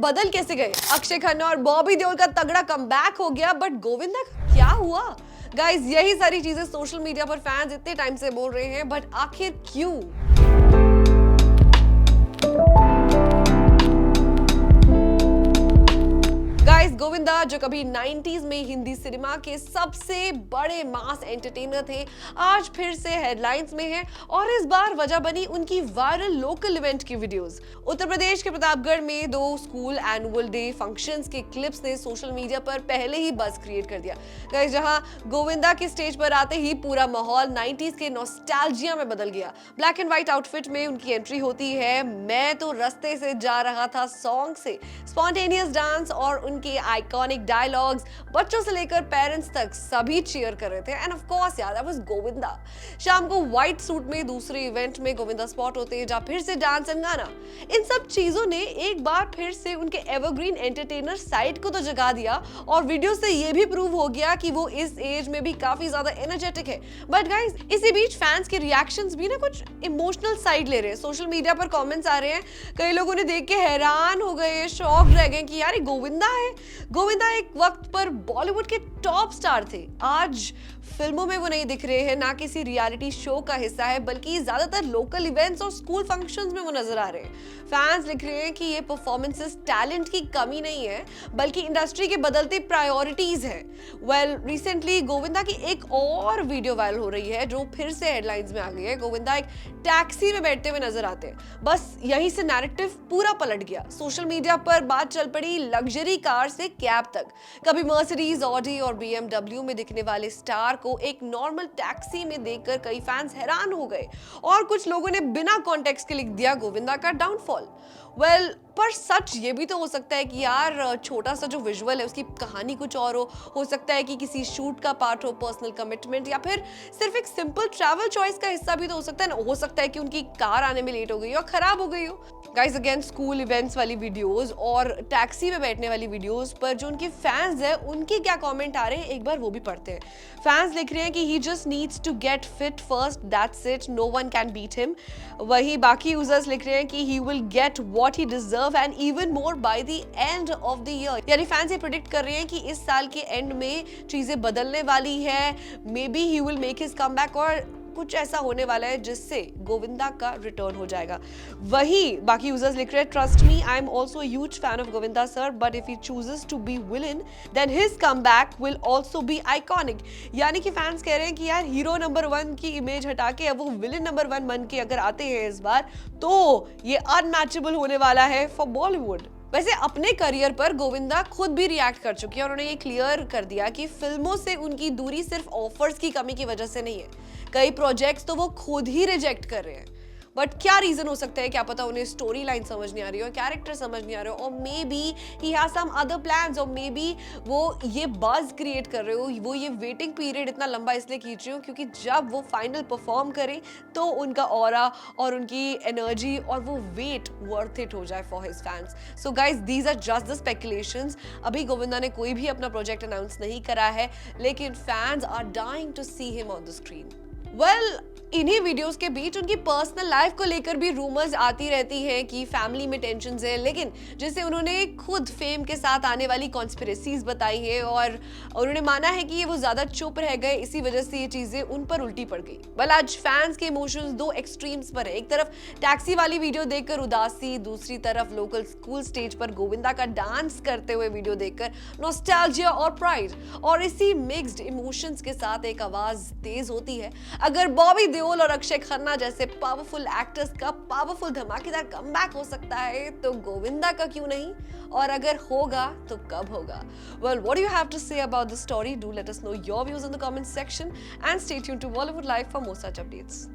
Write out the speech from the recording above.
बदल कैसे गए? अक्षय खन्ना और बॉबी देओल का तगड़ा कमबैक हो गया, बट गोविंदा का क्या हुआ? गाइस, यही सारी चीजें सोशल मीडिया पर फैंस इतने टाइम से बोल रहे हैं, बट आखिर क्यों? गाइस, गोविंदा जो कभी 90s में हिंदी सिनेमा के सबसे बड़े मास एंटरटेनर थे, आज फिर से हेडलाइंस में है और इस बार वजह बनी उनकी वायरल लोकल इवेंट की वीडियोस। उत्तर प्रदेश के प्रतापगढ़ में 2 स्कूल एनुअल डे फंक्शंस के क्लिप्स ने सोशल मीडिया पर पहले ही बज़ क्रिएट कर दिया। गाइस, जहां गोविंदा के स्टेज पर आते ही पूरा माहौल 90s के नॉस्टैल्जिया में बदल गया। ब्लैक एंड व्हाइट आउटफिट में उनकी एंट्री होती है, मैं तो रास्ते से जा रहा था सॉन्ग से, स्पॉन्टेनियस डांस और उनके आइकॉनिक डायलॉग्स बच्चों से लेकर पेरेंट्स तक सभी चीयर कर रहे थे। एंड ऑफ कोर्स यार, दैट वाज गोविंदा। शाम को व्हाइट सूट में दूसरे इवेंट में गोविंदा स्पॉट होते हैं, जहां फिर से डांस एंड गाना। इन सब चीजों ने एक बार फिर से उनके एवरग्रीन एंटरटेनर साइड को तो जगा दिया और वीडियो से ये भी प्रूव हो गया कि वो इस एज में भी काफी ज्यादा एनर्जेटिक है। बट गाइस, इसी बीच फैंस के रिएक्शंस भी ना कुछ इमोशनल साइड ले रहे हैं। सोशल मीडिया पर कमेंट्स आ रहे हैं, कई लोगों ने देख के हैरान हो गए, शॉक रह गए कि यार ये गोविंदा है। गोविंदा एक वक्त पर बॉलीवुड के टॉप स्टार थे, आज फिल्मों में वो नहीं दिख रहे हैं, ना किसी रियलिटी शो का हिस्सा है, बल्कि ज्यादातर लोकल इवेंट्स और स्कूल फंक्शंस में वो नजर आ रहे हैं। फैंस लिख रहे हैं कि ये परफॉर्मेंसेस टैलेंट की कमी नहीं है, बल्कि इंडस्ट्री के बदलते प्रायोरिटीज है। वेल, रिसेंटली गोविंदा की एक और वीडियो वायरल हो रही है जो फिर से हेडलाइंस में आ गई है। गोविंदा एक टैक्सी में बैठते हुए नजर आते हैं, बस यहीं से नैरेटिव पूरा पलट गया। सोशल मीडिया पर बात चल पड़ी लग्जरी कार से कैब तक। कभी मर्सिडीज, ऑडी और BMW में दिखने वाले स्टार को एक नॉर्मल टैक्सी में देखकर कई फैंस हैरान हो गए और कुछ लोगों ने बिना कॉन्टेक्स्ट के लिख दिया गोविंदा का डाउनफॉल। वेल, पर सच ये भी तो हो सकता है कि यार छोटा सा जो विजुअल है उसकी कहानी कुछ और हो सकता है कि किसी शूट का पार्ट हो, पर्सनल कमिटमेंट, या फिर सिर्फ एक सिंपल ट्रैवल चॉइस का हिस्सा भी तो हो सकता है ना। हो सकता है कि उनकी कार आने में लेट हो गई हो, खराब हो गई हो। गाइस, अगेन स्कूल इवेंट्स वाली वीडियोस और टैक्सी में बैठने वाली वीडियोस पर जो उनके फैंस हैं उनके क्या कमेंट आ रहे हैं, एक बार वो भी पढ़ते हैं। फैंस लिख रहे हैं कि he just needs to get fit first, that's it, no one can beat him. वही बाकी यूजर्स लिख रहे हैं कि he will get what he deserve and even more by the end of the year. यानी फैंस ये predict कर रहे हैं कि इस साल के एंड में चीजें बदलने वाली है, may be he will make his comeback और कुछ ऐसा होने वाला है जिससे गोविंदा का रिटर्न हो जाएगा। वही बाकी यूजर्स लिख रहे हैं, trust me, I am also huge fan of Govinda sir, but if he chooses to be villain then his comeback will also be iconic. यानी कि फैंस कह रहे हैं कि यार हीरो नंबर 1 की इमेज हटा के अब वो विलन नंबर 1 बन के अगर आते हैं इस बार, तो ये अनमैचेबल होने वाला है फॉर बॉलीवुड। वैसे अपने करियर पर गोविंदा खुद भी रिएक्ट कर चुकी है और उन्होंने ये क्लियर कर दिया कि फिल्मों से उनकी दूरी सिर्फ ऑफर्स की कमी की वजह से नहीं है, कई प्रोजेक्ट्स तो वो खुद ही रिजेक्ट कर रहे हैं। बट क्या रीजन हो सकता है, क्या पता उन्हें स्टोरी लाइन समझ नहीं आ रही हो, कैरेक्टर समझ नहीं आ रहे हो, और maybe he has some other plans, और मे बी वो ये बज़ क्रिएट कर रहे हो, वो ये वेटिंग पीरियड इतना लंबा इसलिए खींच रहे हो क्योंकि जब वो फाइनल परफॉर्म करें तो उनका ऑरा और उनकी एनर्जी और वो वेट वर्थ इट हो जाए for his fans. So guys, these are just the speculations. अभी गोविंदा ने कोई भी अपना प्रोजेक्ट अनाउंस नहीं करा है, लेकिन fans are dying to see him on the screen. Well, इन्हीं वीडियोस के बीच उनकी पर्सनल लाइफ को लेकर भी रूमर्स आती रहती हैं कि फैमिली में टेंशन्स है, लेकिन जिससे उन्होंने खुद फेम के साथ आने वाली कॉन्स्पिरेसीज बताई है और उन्होंने माना है कि ये वो ज्यादा चुप रह गए, इसी वजह से ये चीजें उन पर उल्टी पड़ गई। वेल, आज फैंस के इमोशंस 2 एक्सट्रीम्स पर है। एक तरफ टैक्सी वाली वीडियो देखकर उदासी, दूसरी तरफ लोकल स्कूल स्टेज पर गोविंदा का डांस करते हुए वीडियो देखकर नॉस्टैल्जिया और प्राइड। और इसी मिक्स्ड इमोशंस के साथ एक आवाज तेज होती है, अगर बॉबी देओल और अक्षय खन्ना जैसे पावरफुल एक्टर्स का पावरफुल धमाकेदार कमबैक हो सकता है, तो गोविंदा का क्यों नहीं, और अगर होगा तो कब होगा? Well, what do you have to say about the story? Do let us know your views in the comment section and stay tuned to Bollywood live for more such updates.